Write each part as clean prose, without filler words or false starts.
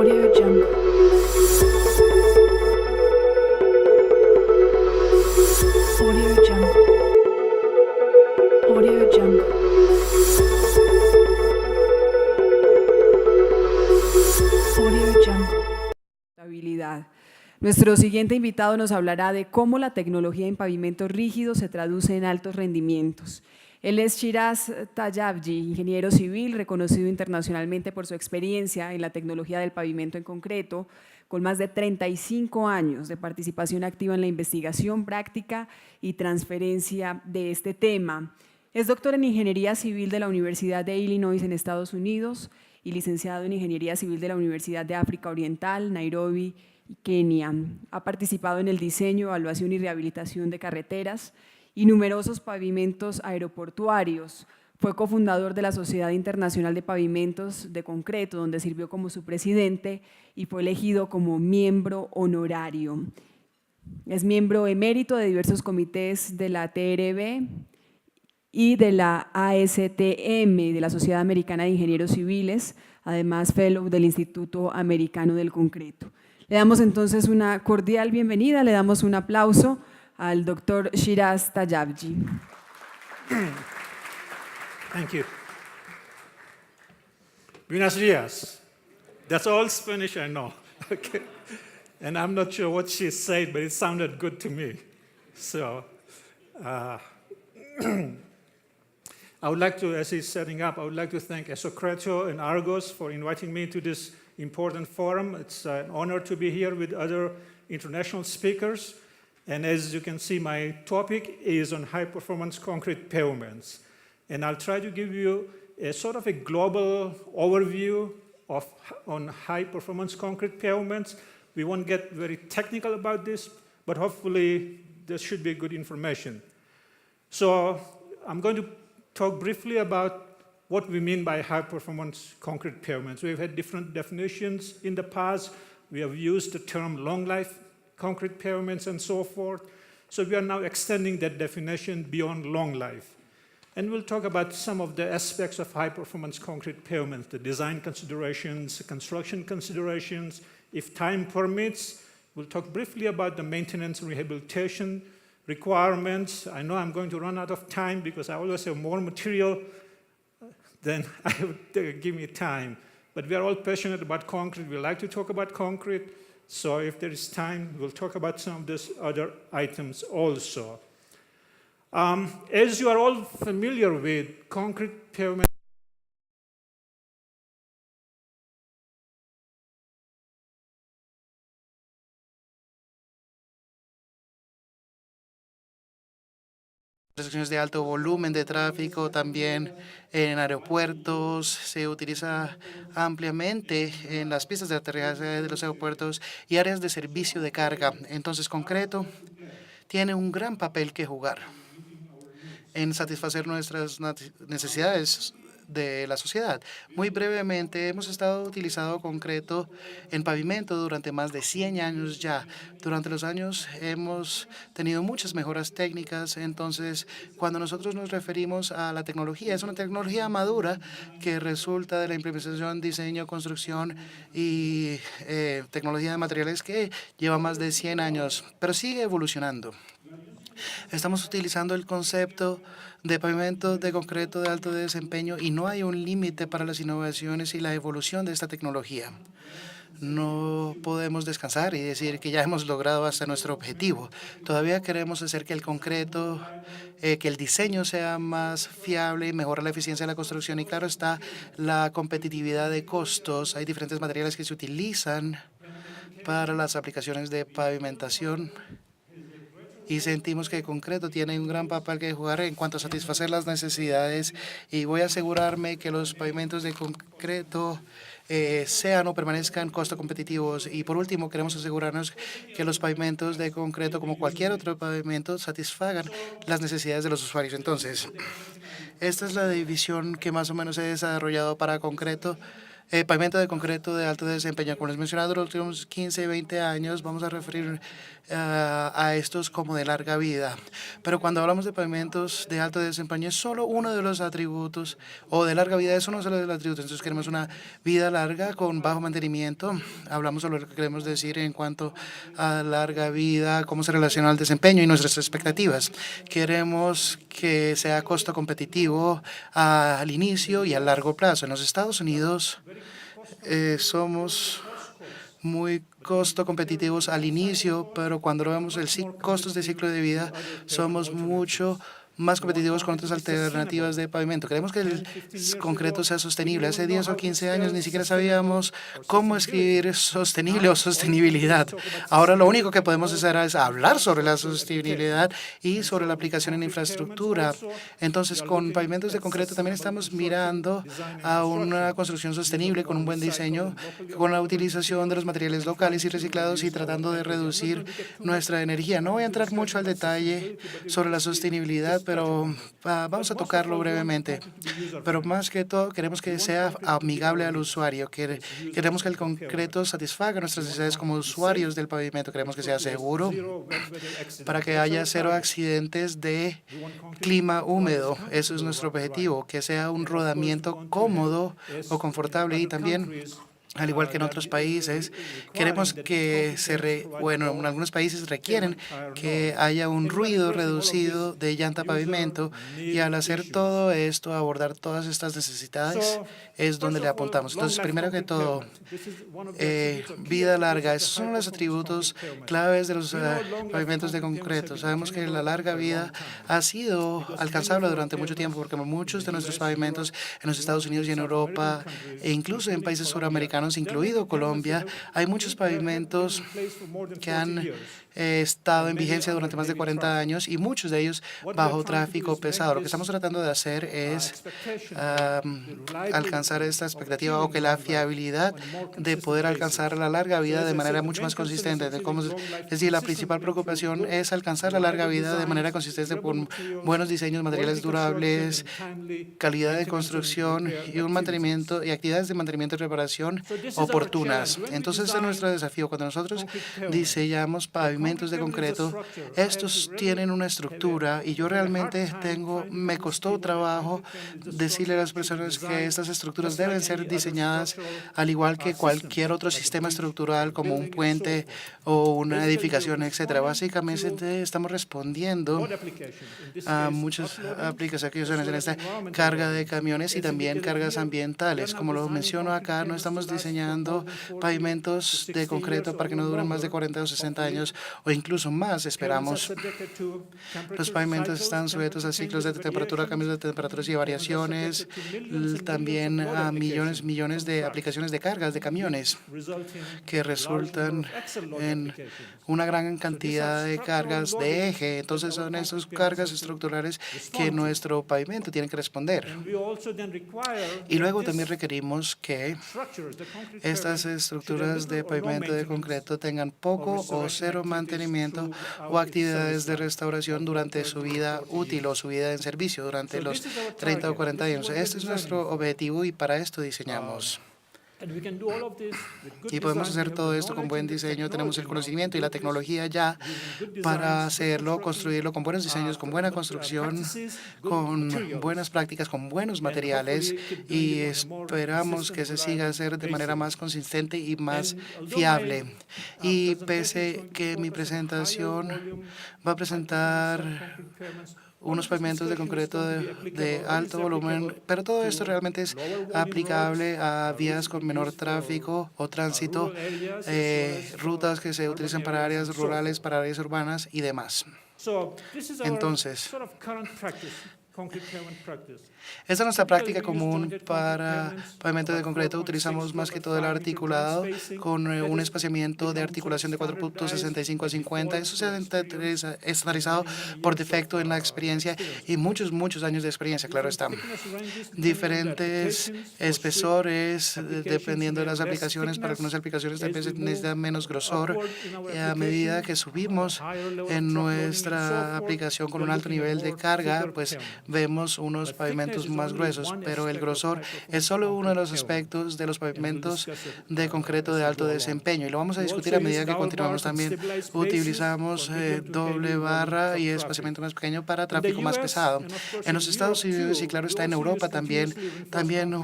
Audio Jungle. Audio Jungle. Audio Jungle. Audio Jungle. Habilidad. Nuestro siguiente invitado nos hablará de cómo la tecnología en pavimentos rígidos se traduce en altos rendimientos. Él es Shiraz Tayabji, ingeniero civil, reconocido internacionalmente por su experiencia en la tecnología del pavimento en concreto, con más de 35 años de participación activa en la investigación, práctica y transferencia de este tema. Es doctor en Ingeniería Civil de la Universidad de Illinois en Estados Unidos y licenciado en Ingeniería Civil de la Universidad de África Oriental, Nairobi, Kenia. Ha participado en el diseño, evaluación y rehabilitación de carreteras y numerosos pavimentos aeroportuarios. Fue cofundador de la Sociedad Internacional de Pavimentos de Concreto, donde sirvió como su presidente y fue elegido como miembro honorario. Es miembro emérito de diversos comités de la TRB y de la ASTM, de la Sociedad Americana de Ingenieros Civiles, además fellow del Instituto Americano del Concreto. Le damos entonces una cordial bienvenida, le damos un aplauso al doctor Shiraz Tayabji. Thank you. Buenos dias. That's all Spanish I know. Okay. And I'm not sure what she said, but it sounded good to me. So I would like to, as he's setting up, I would like to thank Esocreto and Argos for inviting me to this important forum. It's an honor to be here with other international speakers. And as you can see, my topic is on high-performance concrete pavements. And I'll try to give you a sort of a global overview on high-performance concrete pavements. We won't get very technical about this, but hopefully there should be good information. So I'm going to talk briefly about what we mean by high-performance concrete pavements. We've had different definitions in the past. We have used the term long-life concrete pavements and so forth. So we are now extending that definition beyond long life. And we'll talk about some of the aspects of high-performance concrete pavements, the design considerations, the construction considerations. If time permits, we'll talk briefly about the maintenance and rehabilitation requirements. I know I'm going to run out of time because I always have more material than I would give me time. But we are all passionate about concrete. We like to talk about concrete. So if there is time, we'll talk about some of these other items also. As you are all familiar with, concrete pavement Restricciones de alto volumen de tráfico, también en aeropuertos, se utiliza ampliamente en las pistas de aterrizaje de los aeropuertos y áreas de servicio de carga. Entonces, concreto tiene un gran papel que jugar en satisfacer nuestras necesidades de la sociedad. Muy brevemente, hemos estado utilizando concreto en pavimento durante más de 100 años ya. Durante los años hemos tenido muchas mejoras técnicas, entonces cuando nosotros nos referimos a la tecnología, es una tecnología madura que resulta de la implementación, diseño, construcción y tecnología de materiales que lleva más de 100 años, pero sigue evolucionando. Estamos utilizando el concepto de pavimento de concreto de alto desempeño y no hay un límite para las innovaciones y la evolución de esta tecnología. No podemos descansar y decir que ya hemos logrado hasta nuestro objetivo. Todavía queremos hacer que el concreto, que el diseño sea más fiable y mejore la eficiencia de la construcción. Y claro está la competitividad de costos. Hay diferentes materiales que se utilizan para las aplicaciones de pavimentación. Y sentimos que el concreto tiene un gran papel que jugar en cuanto a satisfacer las necesidades y voy a asegurarme que los pavimentos de concreto sean o permanezcan costo competitivos. Y por último, queremos asegurarnos que los pavimentos de concreto, como cualquier otro pavimento, satisfagan las necesidades de los usuarios. Entonces, esta es la división que más o menos he desarrollado para concreto. pavimento de concreto de alto desempeño. Como les he mencionado, los últimos 15, 20 años vamos a referir a estos como de larga vida. Pero cuando hablamos de pavimentos de alto desempeño, es solo uno de los atributos, o de larga vida, es uno solo de los atributos. Entonces queremos una vida larga con bajo mantenimiento. Hablamos sobre lo que queremos decir en cuanto a larga vida, cómo se relaciona al desempeño y nuestras expectativas. Queremos que sea costo competitivo al inicio y a largo plazo. En los Estados Unidos somos muy costo competitivos al inicio, pero cuando vemos el costos de ciclo de vida, somos mucho más competitivos con otras alternativas de pavimento. Queremos que el concreto sea sostenible. Hace 10 o 15 años ni siquiera sabíamos cómo escribir sostenible o sostenibilidad. Ahora lo único que podemos hacer es hablar sobre la sostenibilidad y sobre la aplicación en infraestructura. Entonces, con pavimentos de concreto también estamos mirando a una construcción sostenible con un buen diseño, con la utilización de los materiales locales y reciclados y tratando de reducir nuestra energía. No voy a entrar mucho al detalle sobre la sostenibilidad, pero vamos a tocarlo brevemente. Pero más que todo, queremos que sea amigable al usuario. Queremos que el concreto satisfaga nuestras necesidades como usuarios del pavimento. Queremos que sea seguro para que haya 0 accidentes de clima húmedo. Eso es nuestro objetivo, que sea un rodamiento cómodo o confortable y también, al igual que en otros países, queremos que en algunos países requieren que haya un ruido reducido de llanta pavimento, y al hacer todo esto, abordar todas estas necesidades, es donde le apuntamos. Entonces, primero que todo, vida larga. Esos son los atributos claves de los pavimentos de concreto. Sabemos que la larga vida ha sido alcanzable durante mucho tiempo, porque muchos de nuestros pavimentos en los Estados Unidos y en Europa, e incluso en países suramericanos, incluido Colombia, hay muchos pavimentos que han estado en vigencia durante más de 40 años y muchos de ellos bajo tráfico pesado. Lo que estamos tratando de hacer es alcanzar esta expectativa, o que la fiabilidad de poder alcanzar la larga vida de manera mucho más consistente. Es decir, la principal preocupación es alcanzar la larga vida de manera consistente con buenos diseños, materiales durables, calidad de construcción y un mantenimiento y actividades de mantenimiento y reparación oportunas. Entonces, ese es nuestro desafío. Cuando nosotros diseñamos pavimentos de concreto, estos tienen una estructura, y yo realmente me costó trabajo decirle a las personas que estas estructuras deben ser diseñadas al igual que cualquier otro sistema estructural, como un puente o una edificación, etcétera. Básicamente estamos respondiendo a muchas aplicaciones en esta carga de camiones y también cargas ambientales. Como lo menciono acá, no estamos diseñando pavimentos de concreto para que no duren más de 40 o 60 años o incluso más, esperamos. Los pavimentos están sujetos a ciclos de temperatura, cambios de temperaturas y variaciones, también a millones de aplicaciones de cargas de camiones que resultan en una gran cantidad de cargas de eje. Entonces, son esas cargas estructurales que nuestro pavimento tiene que responder. Y luego también requerimos que estas estructuras de pavimento de concreto tengan poco o 0 mantenimiento o actividades de restauración durante su vida útil o su vida en servicio durante los 30 o 40 años. Este es nuestro objetivo y para esto diseñamos. Y podemos hacer todo esto con buen diseño. Tenemos el conocimiento y la tecnología ya para hacerlo, construirlo con buenos diseños, con buena construcción, con buenas prácticas, con buenos materiales, y esperamos que se siga a hacer de manera más consistente y más fiable. Y pese que mi presentación va a presentar unos pavimentos de concreto de alto volumen, pero todo esto realmente es aplicable a vías con menor tráfico o tránsito, rutas que se utilizan para áreas rurales, para áreas urbanas y demás. Entonces, esta es nuestra práctica común para pavimento de concreto. Utilizamos más que todo el articulado con un espaciamiento de articulación de 4.65 a 50. Eso se ha estandarizado por defecto en la experiencia y muchos años de experiencia, claro está. Diferentes espesores, dependiendo de las aplicaciones. Para algunas aplicaciones también se necesita menos grosor. A medida que subimos en nuestra aplicación con un alto nivel de carga, pues vemos unos pavimentos más gruesos, pero el grosor es solo uno de los aspectos de los pavimentos de concreto de alto desempeño, y lo vamos a discutir a medida que continuamos. También utilizamos doble barra y espaciamiento más pequeño para tráfico más pesado. En los Estados Unidos, y claro está en Europa también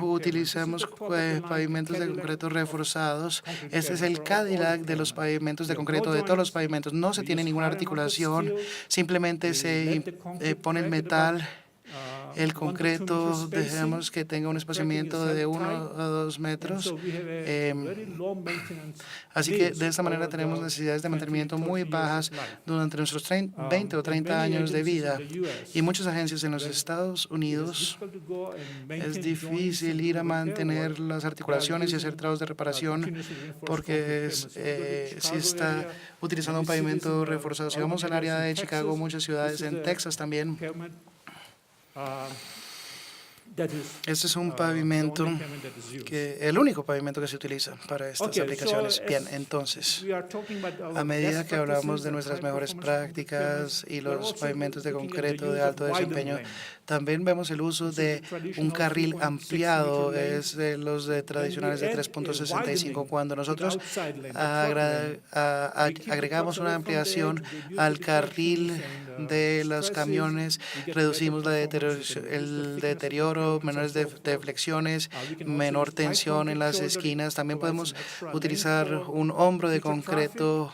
utilizamos pavimentos de concreto reforzados. Este es el Cadillac de los pavimentos de concreto, de todos los pavimentos. No se tiene ninguna articulación, simplemente se pone el metal, el concreto, dejamos que tenga un espaciamiento de 1 a 2 metros. Así que de esta manera tenemos necesidades de mantenimiento muy bajas durante nuestros 20 o 30 años de vida. Y muchas agencias en los Estados Unidos es difícil ir a mantener las articulaciones y hacer trabajos de reparación porque si está utilizando un pavimento reforzado. Si vamos al área de Chicago, muchas ciudades en Texas también, este es un pavimento el único pavimento que se utiliza para estas aplicaciones. Bien, entonces, a medida que hablamos de nuestras mejores prácticas y los pavimentos de concreto de alto desempeño, también vemos el uso de un carril ampliado, es de los tradicionales de 3.65. Cuando nosotros agregamos una ampliación al carril de los camiones, reducimos el deterioro, menores deflexiones, menor tensión en las esquinas. También podemos utilizar un hombro de concreto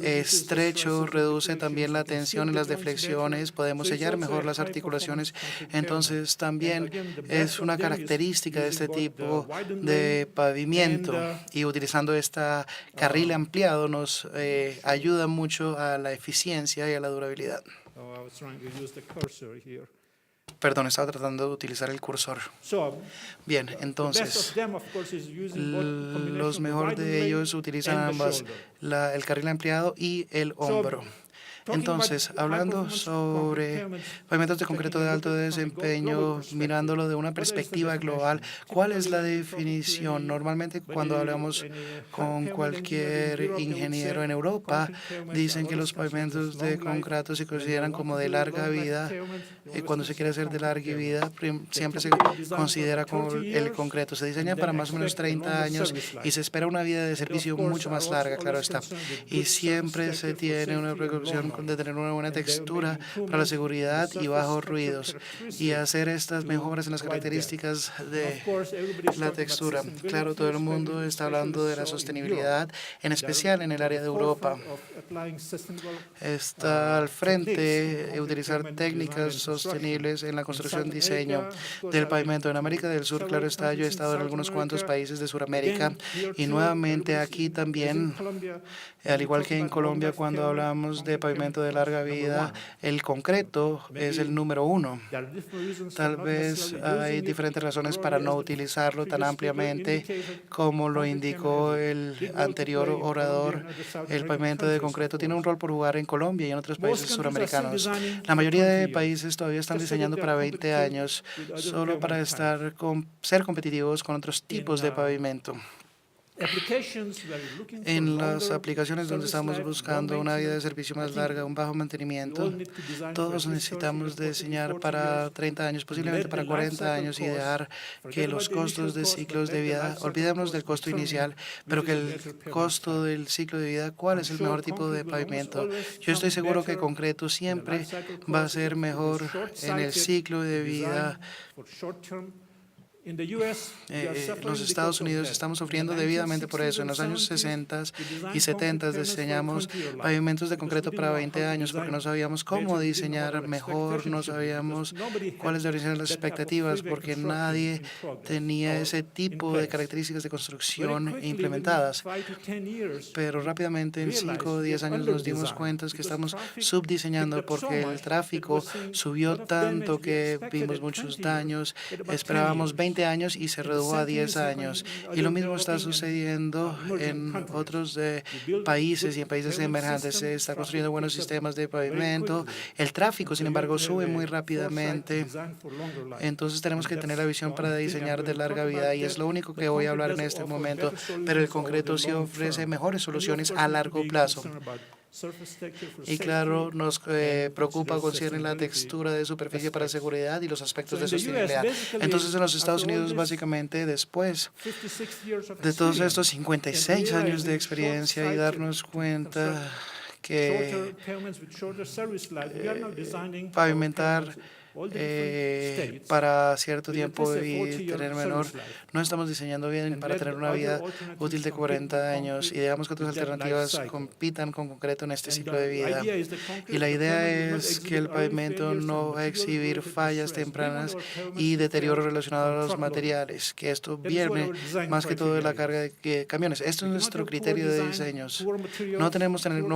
estrecho, reduce también la tensión en las deflexiones, podemos sellar mejor las articulaciones. Entonces también es una característica de este tipo de pavimento, y utilizando este carril ampliado nos ayuda mucho a la eficiencia y a la durabilidad. Perdón, estaba tratando de utilizar el cursor. Bien, entonces, los mejores de ellos utilizan ambas, el carril ampliado y el hombro. Entonces, hablando sobre pavimentos de concreto de alto desempeño, mirándolo de una perspectiva global, ¿cuál es la definición? Normalmente, cuando hablamos con cualquier ingeniero en Europa, dicen que los pavimentos de concreto se consideran como de larga vida. Cuando se quiere hacer de larga vida, siempre se considera como el concreto. Se diseña para más o menos 30 años y se espera una vida de servicio mucho más larga, claro está. Y siempre se tiene una precaución de tener una buena textura para la seguridad y bajos ruidos, y hacer estas mejoras en las características de la textura. Claro, todo el mundo está hablando de la sostenibilidad, en especial en el área de Europa. Está al frente utilizar técnicas sostenibles en la construcción y diseño del pavimento. En América del Sur, claro está, yo he estado en algunos cuantos países de Sudamérica, y nuevamente aquí también, al igual que en Colombia, cuando hablamos de pavimento de larga vida, el concreto es el número 1. Tal vez hay diferentes razones para no utilizarlo tan ampliamente como lo indicó el anterior orador. El pavimento de concreto tiene un rol por jugar en Colombia y en otros países suramericanos. La mayoría de países todavía están diseñando para 20 años, solo para ser competitivos con otros tipos de pavimento. En las aplicaciones donde estamos buscando una vida de servicio más larga, un bajo mantenimiento, todos necesitamos diseñar para 30 años, posiblemente para 40 años, y dejar que los costos de ciclos de vida, olvidémonos del costo inicial, pero que el costo del ciclo de vida, ¿cuál es el mejor tipo de pavimento? Yo estoy seguro que concreto siempre va a ser mejor en el ciclo de vida. Los Estados Unidos estamos sufriendo debidamente por eso. En los años 60 y 70 diseñamos pavimentos de concreto para 20 años porque no sabíamos cómo diseñar mejor, no sabíamos cuáles deberían ser las expectativas, porque nadie tenía ese tipo de características de construcción implementadas. Pero rápidamente, en 5 o 10 años, nos dimos cuenta que estamos subdiseñando porque el tráfico subió tanto que vimos muchos daños. Esperábamos 20 años y se redujo a 10 años. Y lo mismo está sucediendo en otros países y en países emergentes. Se está construyendo buenos sistemas de pavimento. El tráfico, sin embargo, sube muy rápidamente. Entonces tenemos que tener la visión para diseñar de larga vida, y es lo único que voy a hablar en este momento. Pero el concreto sí ofrece mejores soluciones a largo plazo. Y claro, nos preocupa considerar la textura de superficie para seguridad y los aspectos de sostenibilidad. Entonces, en los Estados Unidos, básicamente, después de todos estos 56 años de experiencia y darnos cuenta que pavimentar para cierto tiempo y tener menor, no estamos diseñando bien para tener una vida útil de 40 años y digamos que otras alternativas compitan con concreto en este ciclo de vida. Y la idea es que el pavimento no va a exhibir fallas tempranas y deterioro relacionado a los materiales, que esto viene más que todo de la carga de camiones. Esto es nuestro criterio de diseños. No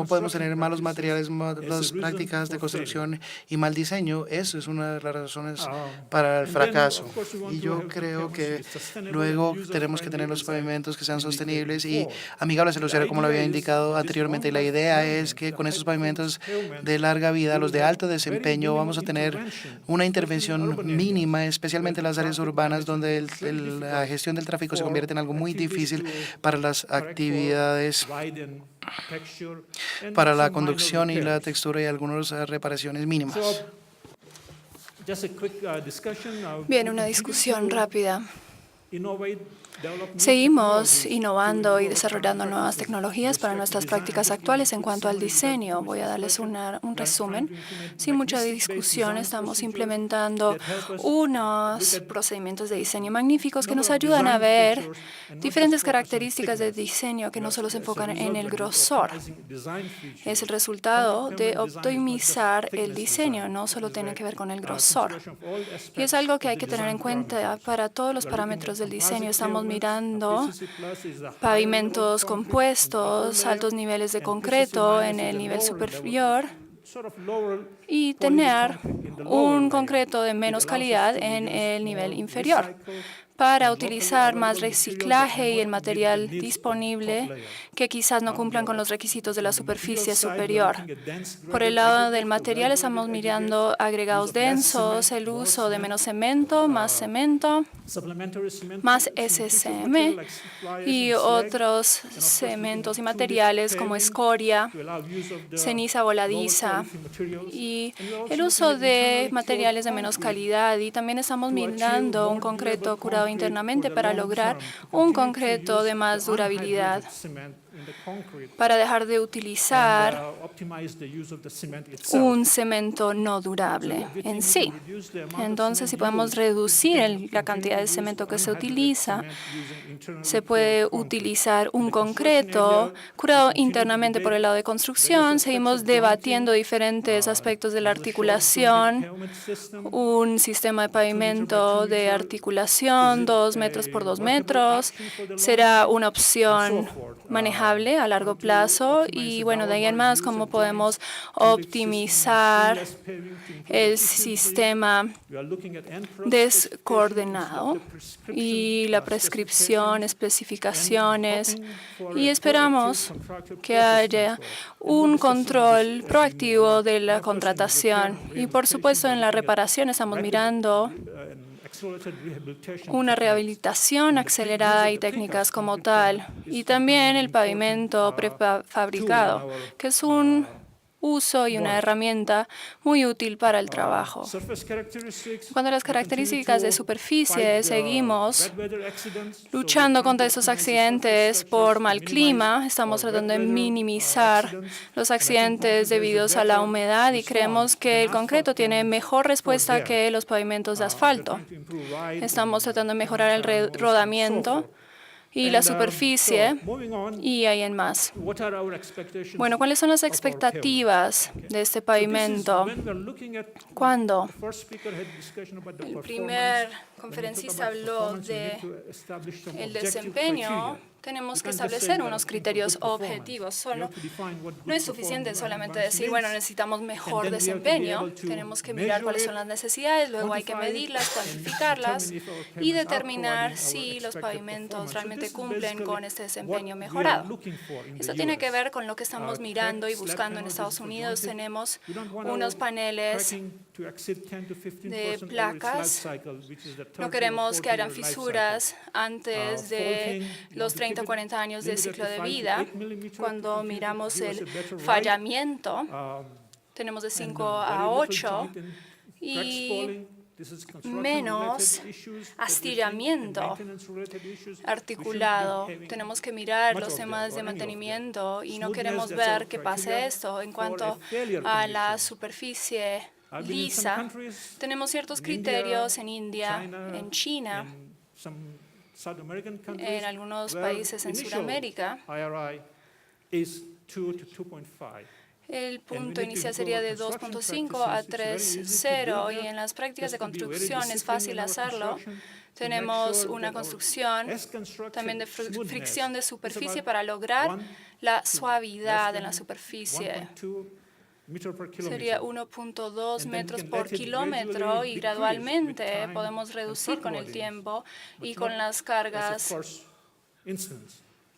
podemos tener malos materiales, malas prácticas de construcción y mal diseño. Eso es una de las razones para el fracaso. Y yo creo que luego tenemos que tener los pavimentos que sean sostenibles y amigables al usuario, como lo había indicado anteriormente. Y la idea es que con estos pavimentos de larga vida, los de alto desempeño, vamos a tener una intervención mínima, especialmente en las áreas urbanas, donde la gestión del tráfico se convierte en algo muy difícil para las actividades, para la conducción y la textura y algunas reparaciones mínimas. Bien, una discusión rápida. Seguimos innovando y desarrollando nuevas tecnologías para nuestras prácticas actuales en cuanto al diseño. Voy a darles un resumen. Sin mucha discusión, estamos implementando unos procedimientos de diseño magníficos que nos ayudan a ver diferentes características de diseño que no solo se enfocan en el grosor. Es el resultado de optimizar el diseño, no solo tiene que ver con el grosor. Y es algo que hay que tener en cuenta para todos los parámetros del diseño. Estamos mirando pavimentos compuestos, altos niveles de concreto en el nivel superior y tener un concreto de menos calidad en el nivel inferior, para utilizar más reciclaje y el material disponible que quizás no cumplan con los requisitos de la superficie superior. Por el lado del material estamos mirando agregados densos, el uso de menos cemento, más SCM y otros cementos y materiales como escoria, ceniza voladiza y el uso de materiales de menos calidad. Y también estamos mirando un concreto curado internamente para lograr un concreto de más durabilidad, para dejar de utilizar un cemento no durable en sí. Entonces, si podemos reducir la cantidad de cemento que se utiliza, se puede utilizar un concreto curado internamente por el lado de construcción. Seguimos debatiendo diferentes aspectos de la articulación. Un sistema de pavimento de articulación 2 metros por 2 metros será una opción manejable a largo plazo. Y bueno, de ahí en más, cómo podemos optimizar el sistema descoordenado y la prescripción, especificaciones, y esperamos que haya un control proactivo de la contratación. Y por supuesto, en la reparación estamos mirando una rehabilitación acelerada y técnicas como tal, y también el pavimento prefabricado, que es un uso y una herramienta muy útil para el trabajo. Cuando las características de superficie, seguimos luchando contra estos accidentes por mal clima. Estamos tratando de minimizar los accidentes debidos a la humedad y creemos que el concreto tiene mejor respuesta que los pavimentos de asfalto. Estamos tratando de mejorar el rodamiento y la superficie, y hay en más. Bueno, ¿cuáles son las expectativas de este pavimento? Cuando el primer conferencista habló del desempeño, tenemos que establecer unos criterios objetivos. No es suficiente solamente decir, bueno, necesitamos mejor desempeño. Tenemos que mirar cuáles son las necesidades, luego hay que medirlas, cuantificarlas y determinar si los pavimentos realmente cumplen con este desempeño mejorado. Esto tiene que ver con lo que estamos mirando y buscando en Estados Unidos. Tenemos unos paneles de placas. No queremos que hayan fisuras antes de los 30 30 o 40 años de ciclo de vida. Cuando miramos el fallamiento, tenemos de 5 a 8 y menos astillamiento articulado. Tenemos que mirar los temas de mantenimiento y no queremos ver que pase esto. En cuanto a la superficie lisa, tenemos ciertos criterios en India, en China, en algunos países en Sudamérica. El punto inicial sería de 2.5 a 3.0 y en las prácticas de construcción es fácil hacerlo. Tenemos una construcción también de fricción de superficie para lograr la suavidad en la superficie. Sería 1.2 metros por kilómetro y gradualmente podemos reducir con el tiempo y con las cargas,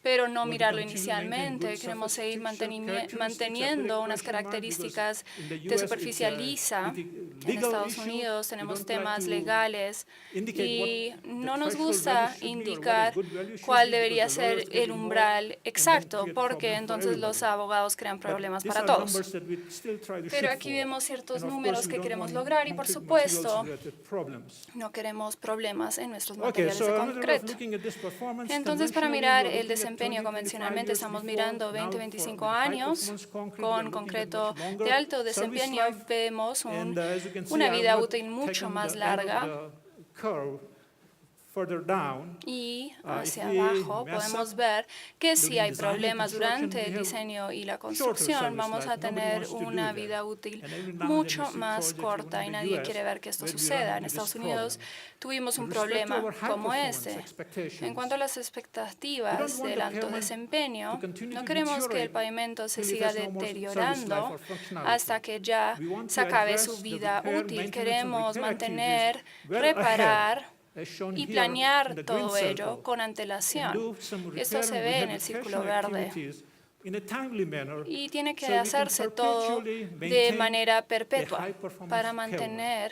pero no mirarlo inicialmente. Queremos seguir manteniendo unas características de superficie lisa. En Estados Unidos tenemos temas legales y no nos gusta indicar cuál debería ser el umbral exacto, porque entonces los abogados crean problemas para todos. Pero aquí vemos ciertos números que queremos lograr y, por supuesto, no queremos problemas en nuestros materiales de concreto. Entonces, para mirar el desempeño convencionalmente estamos mirando 20-25 años con concreto de alto desempeño. Vemos una vida útil mucho más larga. Y hacia abajo podemos ver que si hay problemas durante el diseño y la construcción, vamos a tener una vida útil mucho más corta y nadie quiere ver que esto suceda. En Estados Unidos tuvimos un problema como este. En cuanto a las expectativas del alto desempeño, no queremos que el pavimento se siga deteriorando hasta que ya se acabe su vida útil. Queremos mantener, reparar y planear todo ello con antelación. Esto se ve en el círculo verde. Y tiene que hacerse todo de manera perpetua para mantener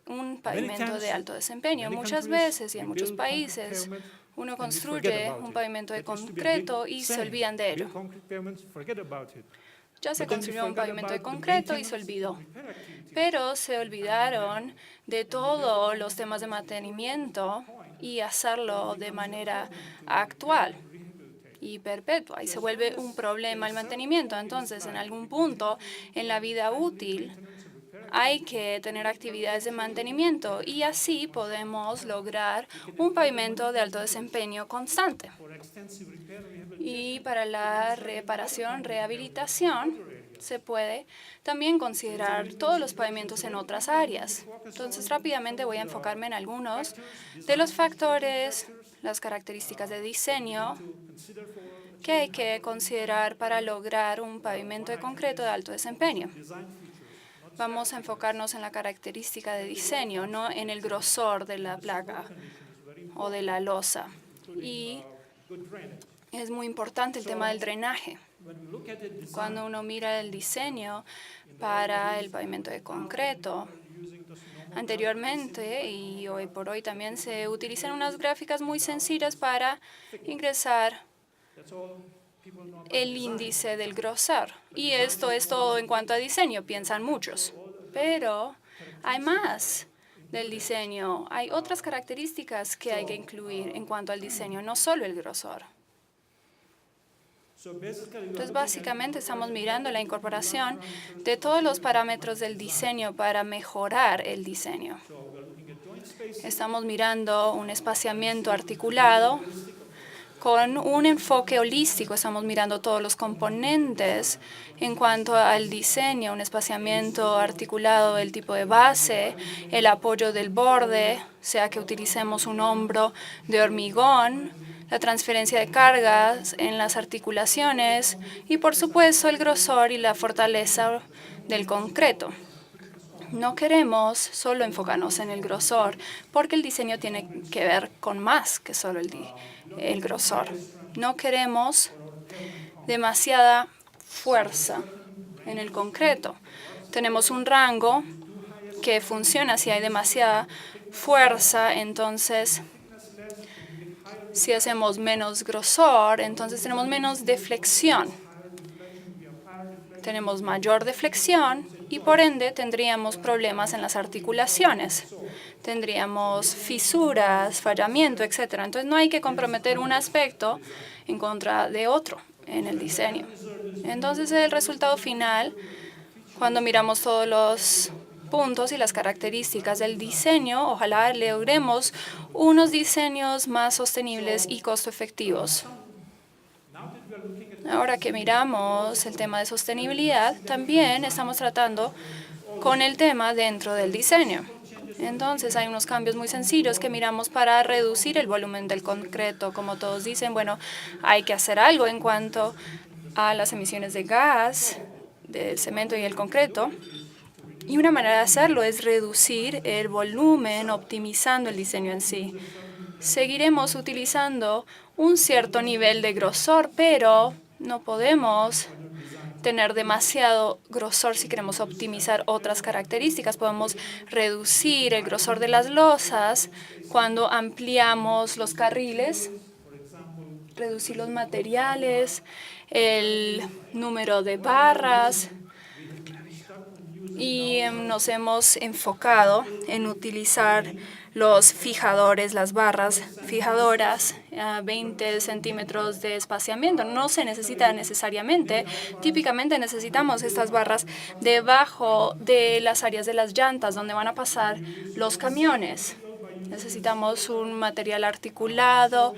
un pavimento de alto desempeño. Muchas veces y en muchos países uno construye un pavimento de concreto y se olvidan de ello. Ya se construyó un pavimento de concreto y se olvidó. Pero se olvidaron de todos los temas de mantenimiento y hacerlo de manera actual y perpetua. Y se vuelve un problema el mantenimiento. Entonces, en algún punto en la vida útil hay que tener actividades de mantenimiento y así podemos lograr un pavimento de alto desempeño constante. Y para la reparación, rehabilitación, se puede también considerar todos los pavimentos en otras áreas. Entonces, rápidamente voy a enfocarme en algunos de los factores, las características de diseño que hay que considerar para lograr un pavimento de concreto de alto desempeño. Vamos a enfocarnos en la característica de diseño, no en el grosor de la placa o de la losa. Y es muy importante el tema del drenaje. Cuando uno mira el diseño para el pavimento de concreto, anteriormente y hoy por hoy también se utilizan unas gráficas muy sencillas para ingresar el índice del grosor. Y esto es todo en cuanto a diseño, piensan muchos. Pero hay más del diseño. Hay otras características que hay que incluir en cuanto al diseño, no solo el grosor. Entonces, básicamente estamos mirando la incorporación de todos los parámetros del diseño para mejorar el diseño. Estamos mirando un espaciamiento articulado con un enfoque holístico. Estamos mirando todos los componentes en cuanto al diseño, un espaciamiento articulado del tipo de base, el apoyo del borde, sea que utilicemos un hombro de hormigón, la transferencia de cargas en las articulaciones y, por supuesto, el grosor y la fortaleza del concreto. No queremos solo enfocarnos en el grosor, porque el diseño tiene que ver con más que solo el grosor. No queremos demasiada fuerza en el concreto. Tenemos un rango que funciona si hay demasiada fuerza, entonces Si hacemos menos grosor, entonces tenemos menos deflexión. Tenemos mayor deflexión y por ende tendríamos problemas en las articulaciones. Tendríamos fisuras, fallamiento, etc. Entonces no hay que comprometer un aspecto en contra de otro en el diseño. Entonces el resultado final, cuando miramos todos los puntos y las características del diseño, ojalá logremos unos diseños más sostenibles y costo efectivos. Ahora que miramos el tema de sostenibilidad, también estamos tratando con el tema dentro del diseño. Entonces, hay unos cambios muy sencillos que miramos para reducir el volumen del concreto. Como todos dicen, bueno, hay que hacer algo en cuanto a las emisiones de gas del cemento y el concreto. Y una manera de hacerlo es reducir el volumen, optimizando el diseño en sí. Seguiremos utilizando un cierto nivel de grosor, pero no podemos tener demasiado grosor si queremos optimizar otras características. Podemos reducir el grosor de las losas cuando ampliamos los carriles, reducir los materiales, el número de barras. Y nos hemos enfocado en utilizar los fijadores, las barras fijadoras a 20 centímetros de espaciamiento. No se necesita necesariamente. Típicamente necesitamos estas barras debajo de las áreas de las llantas donde van a pasar los camiones. Necesitamos un material articulado.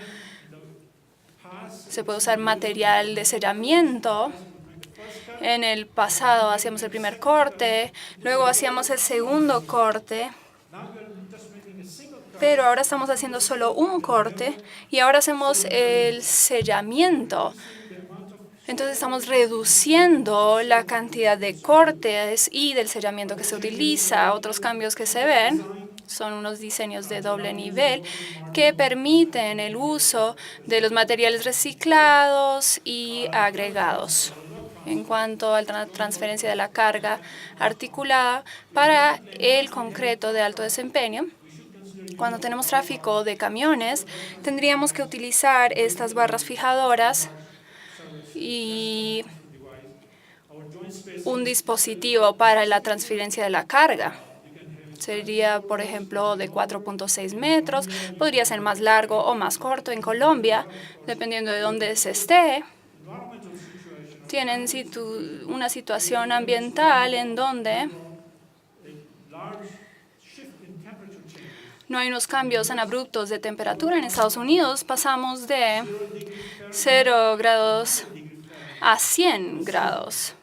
Se puede usar material de sellamiento. En el pasado hacíamos el primer corte, luego hacíamos el segundo corte, pero ahora estamos haciendo solo un corte y ahora hacemos el sellamiento. Entonces estamos reduciendo la cantidad de cortes y del sellamiento que se utiliza. Otros cambios que se ven son unos diseños de doble nivel que permiten el uso de los materiales reciclados y agregados. En cuanto a la transferencia de la carga articulada para el concreto de alto desempeño, cuando tenemos tráfico de camiones, tendríamos que utilizar estas barras fijadoras y un dispositivo para la transferencia de la carga. Sería, por ejemplo, de 4.6 metros, podría ser más largo o más corto en Colombia, dependiendo de dónde se esté. Tienen una situación ambiental en donde no hay unos cambios tan abruptos de temperatura. En Estados Unidos pasamos de 0 grados a 100 grados.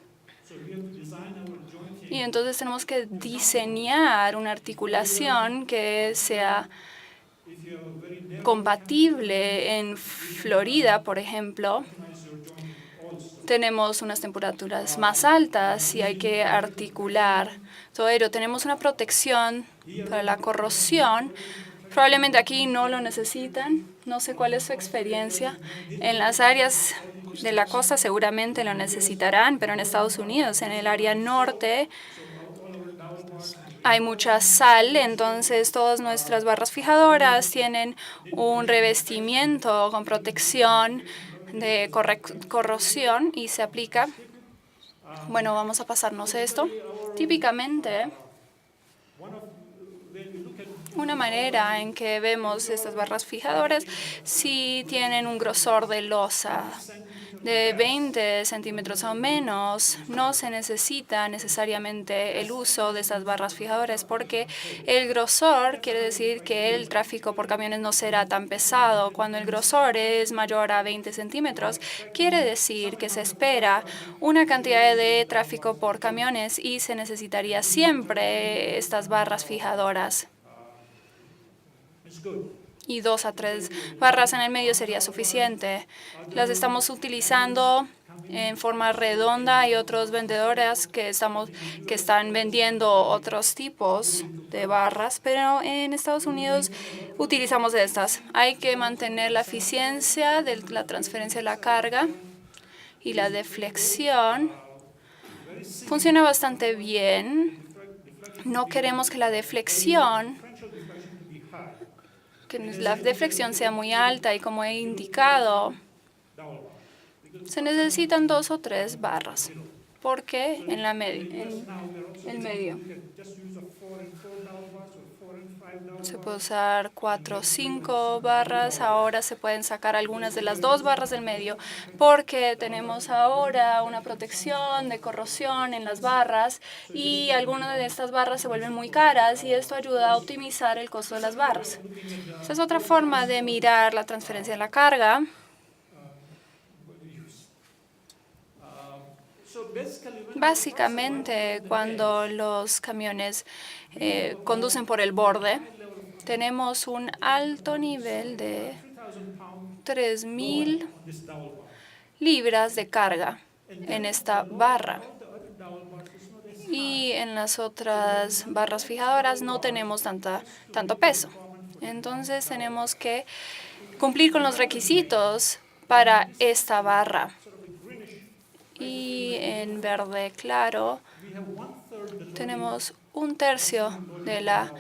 Y entonces tenemos que diseñar una articulación que sea compatible. En Florida, por ejemplo, tenemos unas temperaturas más altas y hay que articular todo ello. Tenemos una protección para la corrosión. Probablemente aquí no lo necesitan. No sé cuál es su experiencia. En las áreas de la costa seguramente lo necesitarán, pero en Estados Unidos, en el área norte, hay mucha sal, entonces todas nuestras barras fijadoras tienen un revestimiento con protección de corrosión y se aplica. Bueno, vamos a pasarnos esto. Típicamente, una manera en que vemos estas barras fijadoras, si tienen un grosor de losa de 20 centímetros o menos, no se necesita necesariamente el uso de estas barras fijadoras porque el grosor quiere decir que el tráfico por camiones no será tan pesado. Cuando el grosor es mayor a 20 centímetros, quiere decir que se espera una cantidad de tráfico por camiones y se necesitaría siempre estas barras fijadoras. Y 2 a 3 barras en el medio sería suficiente. Las estamos utilizando en forma redonda. Hay otros vendedores que están vendiendo otros tipos de barras, pero en Estados Unidos utilizamos estas. Hay que mantener la eficiencia de la transferencia de la carga y la deflexión. Funciona bastante bien. No queremos que la deflexión que la deflexión sea muy alta y como he indicado, se necesitan 2 o 3 barras. ¿Por qué? En el medio. Se puede usar 4 o 5 barras. Ahora se pueden sacar algunas de las 2 barras del medio porque tenemos ahora una protección de corrosión en las barras y algunas de estas barras se vuelven muy caras y esto ayuda a optimizar el costo de las barras. Esa es otra forma de mirar la transferencia de la carga. Básicamente, cuando los camiones conducen por el borde, tenemos un alto nivel de 3.000 libras de carga en esta barra. Y en las otras barras fijadoras no tenemos tanto peso. Entonces tenemos que cumplir con los requisitos para esta barra. Y en verde claro tenemos 1/3 de la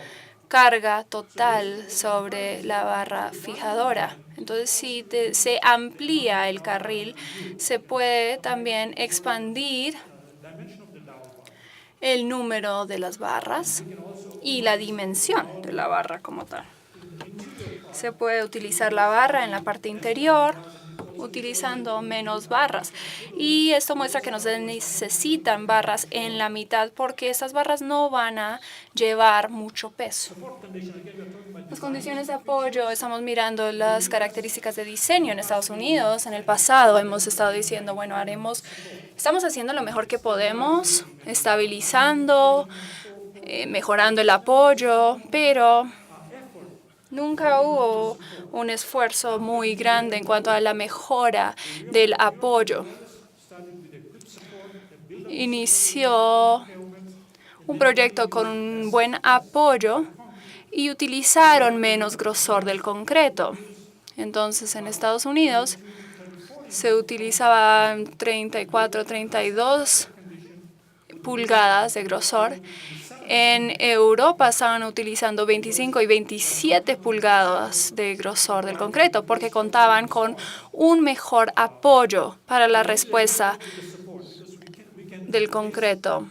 carga total sobre la barra fijadora. Entonces, si se amplía el carril, se puede también expandir el número de las barras y la dimensión de la barra como tal. Se puede utilizar la barra en la parte interior, utilizando menos barras. Y esto muestra que no se necesitan barras en la mitad porque estas barras no van a llevar mucho peso. Las condiciones de apoyo, estamos mirando las características de diseño en Estados Unidos. En el pasado hemos estado diciendo, bueno, estamos haciendo lo mejor que podemos, estabilizando, mejorando el apoyo, pero nunca hubo un esfuerzo muy grande en cuanto a la mejora del apoyo. Inició un proyecto con un buen apoyo y utilizaron menos grosor del concreto. Entonces, en Estados Unidos se utilizaban 34, 32 pulgadas de grosor. En Europa estaban utilizando 25 y 27 pulgadas de grosor del concreto porque contaban con un mejor apoyo para la respuesta del concreto.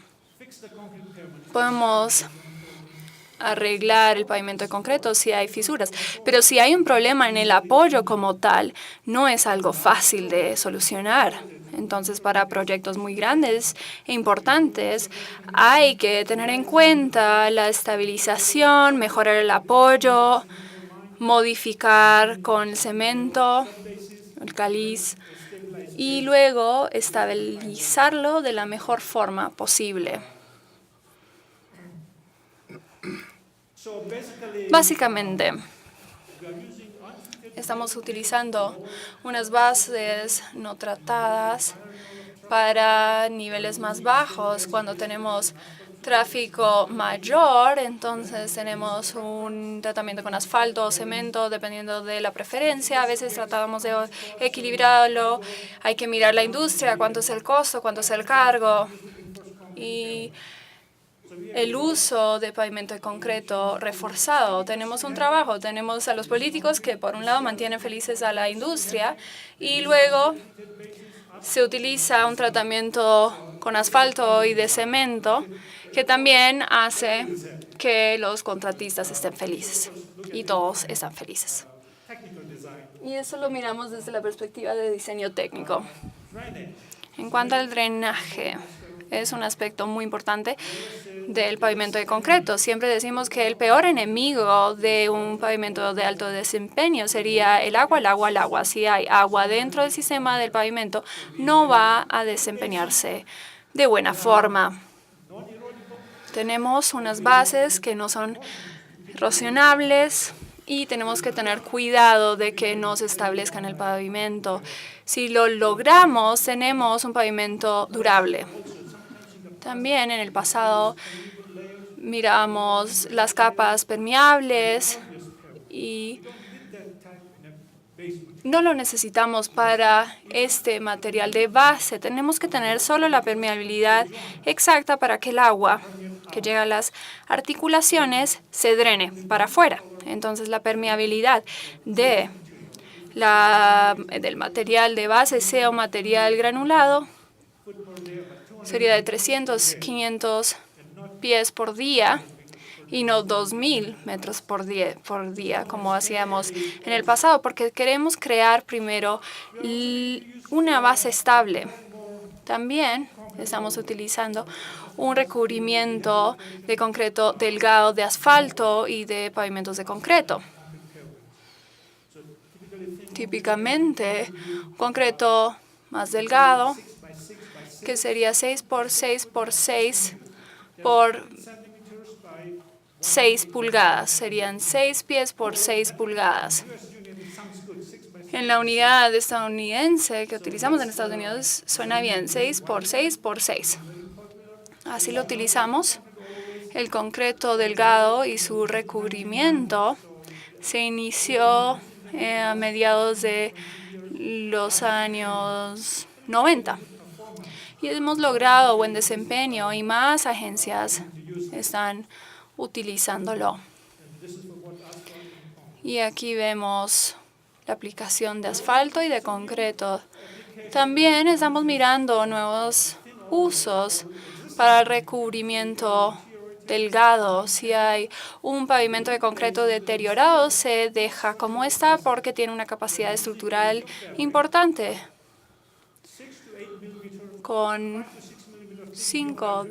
Podemos arreglar el pavimento de concreto si hay fisuras, pero si hay un problema en el apoyo como tal, no es algo fácil de solucionar. Entonces, para proyectos muy grandes e importantes, hay que tener en cuenta la estabilización, mejorar el apoyo, modificar con el cemento, el caliz, y luego estabilizarlo de la mejor forma posible. Básicamente, estamos utilizando unas bases no tratadas para niveles más bajos. Cuando tenemos tráfico mayor, entonces tenemos un tratamiento con asfalto o cemento, dependiendo de la preferencia. A veces tratamos de equilibrarlo. Hay que mirar la industria, cuánto es el costo, cuánto es el cargo. Y el uso de pavimento de concreto reforzado. Tenemos un trabajo, tenemos a los políticos que por un lado mantienen felices a la industria y luego se utiliza un tratamiento con asfalto y de cemento que también hace que los contratistas estén felices y todos están felices. Y eso lo miramos desde la perspectiva de diseño técnico. En cuanto al drenaje, es un aspecto muy importante del pavimento de concreto. Siempre decimos que el peor enemigo de un pavimento de alto desempeño sería el agua, el agua, el agua. Si hay agua dentro del sistema del pavimento, no va a desempeñarse de buena forma. Tenemos unas bases que no son erosionables y tenemos que tener cuidado de que no se establezca en el pavimento. Si lo logramos, tenemos un pavimento durable. También en el pasado miramos las capas permeables y no lo necesitamos para este material de base. Tenemos que tener solo la permeabilidad exacta para que el agua que llega a las articulaciones se drene para afuera. Entonces la permeabilidad del material de base sea un material granulado sería de 300, 500 pies por día y no 2.000 metros por día, como hacíamos en el pasado, porque queremos crear primero una base estable. También estamos utilizando un recubrimiento de concreto delgado de asfalto y de pavimentos de concreto. Típicamente, un concreto más delgado, que sería 6 por 6 por 6 por 6 pulgadas. Serían 6 pies por 6 pulgadas. En la unidad estadounidense que utilizamos en Estados Unidos suena bien, 6 por 6 por 6. Así lo utilizamos. El concreto delgado y su recubrimiento se inició a mediados de los años 90. Y hemos logrado buen desempeño y más agencias están utilizándolo. Y aquí vemos la aplicación de asfalto y de concreto. También estamos mirando nuevos usos para el recubrimiento delgado. Si hay un pavimento de concreto deteriorado, se deja como está porque tiene una capacidad estructural importante. Con 5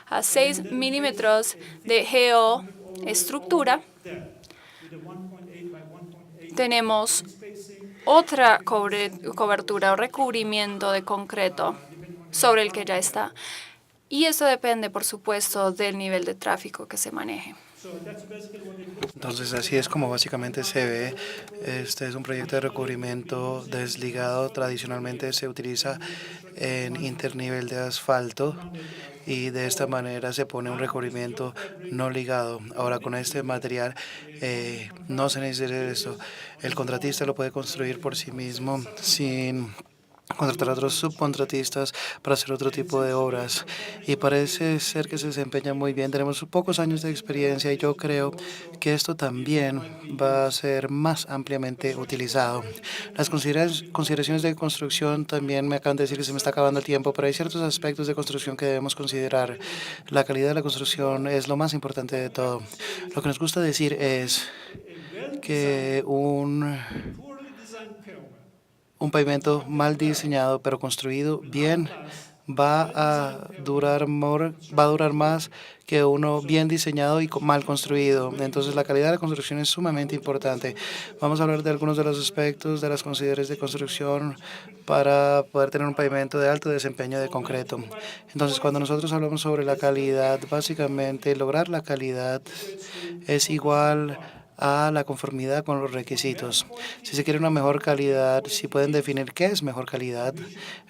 a 6 milímetros de geoestructura, tenemos otra cobertura o recubrimiento de concreto sobre el que ya está. Y eso depende, por supuesto, del nivel de tráfico que se maneje. Entonces, así es como básicamente se ve. Este es un proyecto de recubrimiento desligado. Tradicionalmente se utiliza en internivel de asfalto y de esta manera se pone un recubrimiento no ligado. Ahora, con este material no se necesita eso. El contratista lo puede construir por sí mismo sin contratar a otros subcontratistas para hacer otro tipo de obras, y parece ser que se desempeña muy bien. Tenemos pocos años de experiencia y yo creo que esto también va a ser más ampliamente utilizado. Las consideraciones de construcción también me acaban de decir que se me está acabando el tiempo, pero hay ciertos aspectos de construcción que debemos considerar. La calidad de la construcción es lo más importante de todo. Lo que nos gusta decir es que un pavimento mal diseñado pero construido bien va a durar más que uno bien diseñado y mal construido. Entonces, la calidad de la construcción es sumamente importante. Vamos a hablar de algunos de los aspectos de las consideraciones de construcción para poder tener un pavimento de alto desempeño de concreto. Entonces, cuando nosotros hablamos sobre la calidad, básicamente lograr la calidad es igual a la conformidad con los requisitos. Si se quiere una mejor calidad, si pueden definir qué es mejor calidad,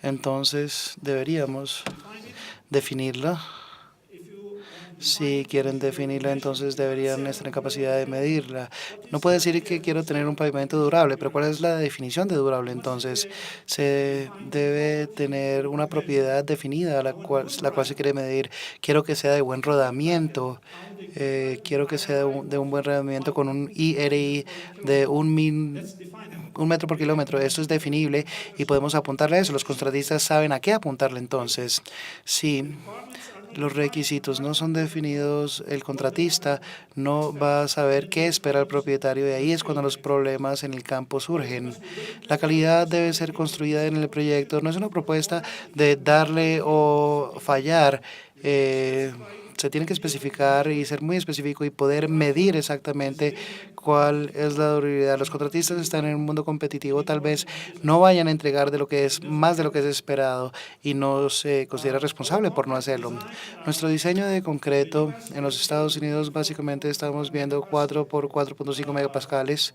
entonces deberíamos definirla. Si quieren definirla, entonces deberían estar en capacidad de medirla. No puede decir que quiero tener un pavimento durable, pero ¿cuál es la definición de durable? Entonces, se debe tener una propiedad definida la cual se quiere medir. Quiero que sea de buen rodamiento. Quiero que sea de un buen rodamiento con un IRI de 1 metro por kilómetro. Esto es definible y podemos apuntarle a eso. Los contratistas saben a qué apuntarle entonces. Si los requisitos no son definidos, el contratista no va a saber qué espera el propietario, y ahí es cuando los problemas en el campo surgen. La calidad debe ser construida en el proyecto. No es una propuesta de darle o fallar. Se tiene que especificar y ser muy específico y poder medir exactamente cuál es la durabilidad. Los contratistas están en un mundo competitivo, tal vez no vayan a entregar más de lo que es esperado y no se considera responsable por no hacerlo. Nuestro diseño de concreto en los Estados Unidos, básicamente estamos viendo 4 por 4.5 megapascales,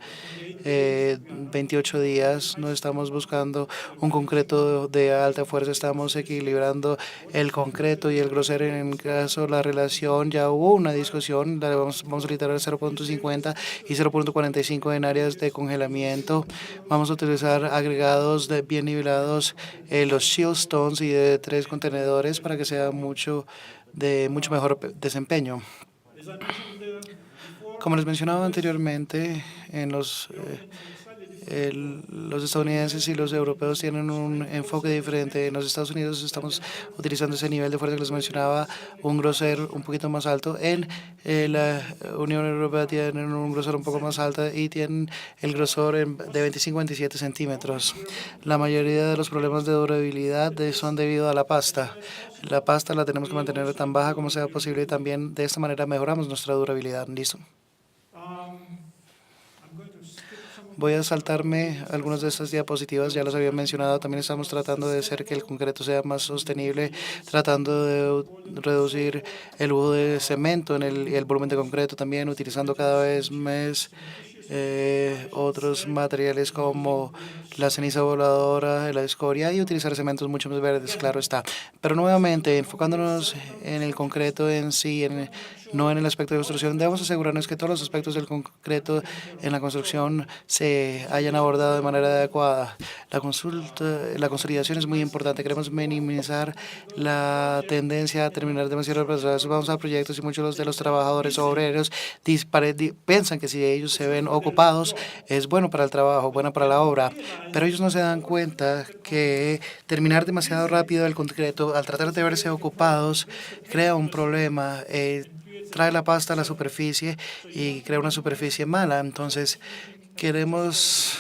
28 días. No estamos buscando un concreto de alta fuerza, estamos equilibrando el concreto y el grosor. En el caso de la relación, ya hubo una discusión, vamos a literar 0.50 y 0.45 en áreas de congelamiento. Vamos a utilizar agregados bien nivelados, los shield stones y de 3 contenedores para que sea mucho de mucho mejor desempeño. Como les mencionaba anteriormente, en los estadounidenses y los europeos tienen un enfoque diferente. En los Estados Unidos estamos utilizando ese nivel de fuerza que les mencionaba, un grosor un poquito más alto. En la Unión Europea tienen un grosor un poco más alto y tienen el grosor de 25 a 27 centímetros. La mayoría de los problemas de durabilidad son debido a la pasta. La pasta la tenemos que mantener tan baja como sea posible y también de esta manera mejoramos nuestra durabilidad. ¿Listo? Voy a saltarme algunas de estas diapositivas, ya las había mencionado. También estamos tratando de hacer que el concreto sea más sostenible, tratando de reducir el uso de cemento en el volumen de concreto, también utilizando cada vez más otros materiales como la ceniza voladora, la escoria y utilizar cementos mucho más verdes, claro está. Pero nuevamente, enfocándonos en el concreto en sí, no en el aspecto de construcción, debemos asegurarnos que todos los aspectos del concreto en la construcción se hayan abordado de manera adecuada. La consolidación es muy importante. Queremos minimizar la tendencia a terminar demasiado retrasados. Vamos a proyectos y muchos de los trabajadores o obreros piensan que si ellos se ven ocupados es bueno para el trabajo, bueno para la obra, pero ellos no se dan cuenta que terminar demasiado rápido el concreto al tratar de verse ocupados crea un problema. Trae la pasta a la superficie y crea una superficie mala. Entonces, queremos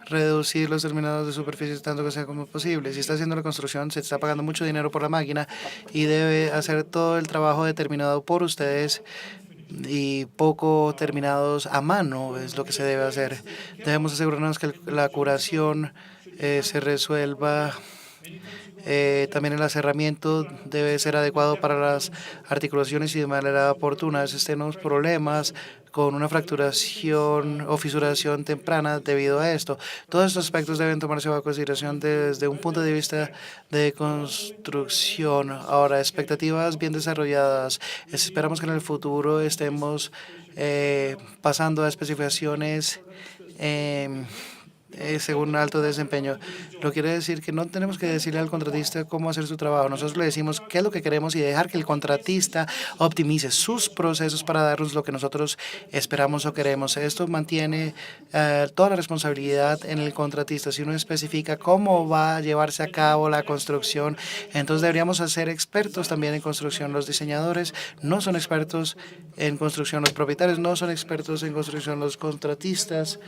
reducir los terminados de superficie tanto que sea como posible. Si está haciendo la construcción, se está pagando mucho dinero por la máquina y debe hacer todo el trabajo determinado por ustedes y poco terminados a mano es lo que se debe hacer. Debemos asegurarnos que la curación se resuelva. También el aserramiento debe ser adecuado para las articulaciones y de manera oportuna. A veces tenemos problemas con una fracturación o fisuración temprana debido a esto. Todos estos aspectos deben tomarse bajo consideración desde un punto de vista de construcción. Ahora, expectativas bien desarrolladas. Esperamos que en el futuro estemos pasando a especificaciones según alto desempeño. Lo quiere decir que no tenemos que decirle al contratista cómo hacer su trabajo. Nosotros le decimos qué es lo que queremos y dejar que el contratista optimice sus procesos para darnos lo que nosotros esperamos o queremos. Esto mantiene toda la responsabilidad en el contratista. Si uno especifica cómo va a llevarse a cabo la construcción, entonces deberíamos ser expertos también en construcción. Los diseñadores no son expertos en construcción, los propietarios no son expertos en construcción, los contratistas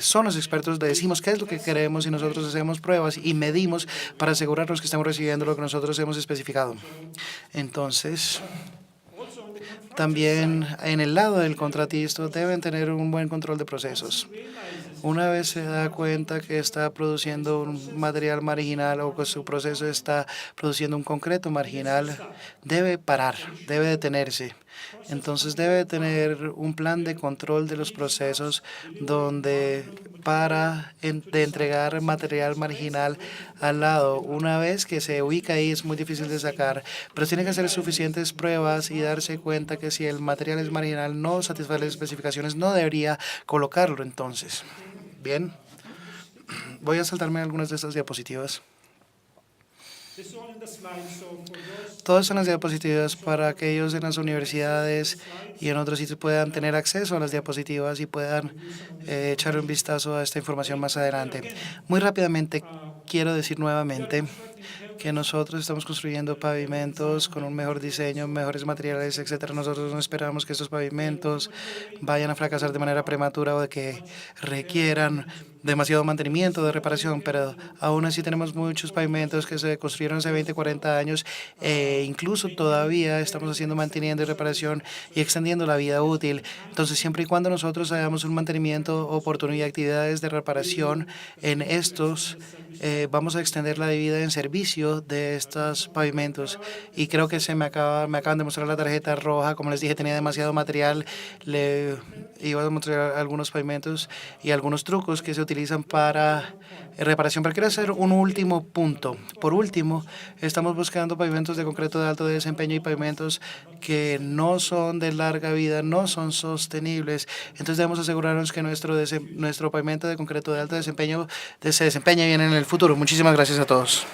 son los expertos. Le decimos qué es lo que queremos y nosotros hacemos pruebas y medimos para asegurarnos que estamos recibiendo lo que nosotros hemos especificado. Entonces, también en el lado del contratista deben tener un buen control de procesos. Una vez se da cuenta que está produciendo un material marginal o que su proceso está produciendo un concreto marginal, debe parar, debe detenerse. Entonces debe tener un plan de control de los procesos donde de entregar material marginal al lado. Una vez que se ubica ahí es muy difícil de sacar, pero tiene que hacer suficientes pruebas y darse cuenta que si el material es marginal no satisface las especificaciones, no debería colocarlo entonces. Bien, voy a saltarme algunas de estas diapositivas. Todas son las diapositivas para aquellos en las universidades y en otros sitios puedan tener acceso a las diapositivas y puedan echar un vistazo a esta información más adelante. Muy rápidamente, quiero decir nuevamente que nosotros estamos construyendo pavimentos con un mejor diseño, mejores materiales, etcétera. Nosotros no esperamos que estos pavimentos vayan a fracasar de manera prematura o de que requieran demasiado mantenimiento, de reparación, pero aún así tenemos muchos pavimentos que se construyeron hace 20, 40 años e incluso todavía estamos haciendo mantenimiento y reparación y extendiendo la vida útil. Entonces, siempre y cuando nosotros hagamos un mantenimiento oportuno y actividades de reparación en estos, vamos a extender la vida en servicio de estos pavimentos. Y creo que me acaban de mostrar la tarjeta roja. Como les dije, tenía demasiado material. Le iba a mostrar algunos pavimentos y algunos trucos que se utilizan para reparación. Pero quiero hacer un último punto. Por último, estamos buscando pavimentos de concreto de alto desempeño y pavimentos que no son de larga vida, no son sostenibles. Entonces debemos asegurarnos que nuestro pavimento de concreto de alto desempeño se desempeñe bien en el futuro. Muchísimas gracias a todos.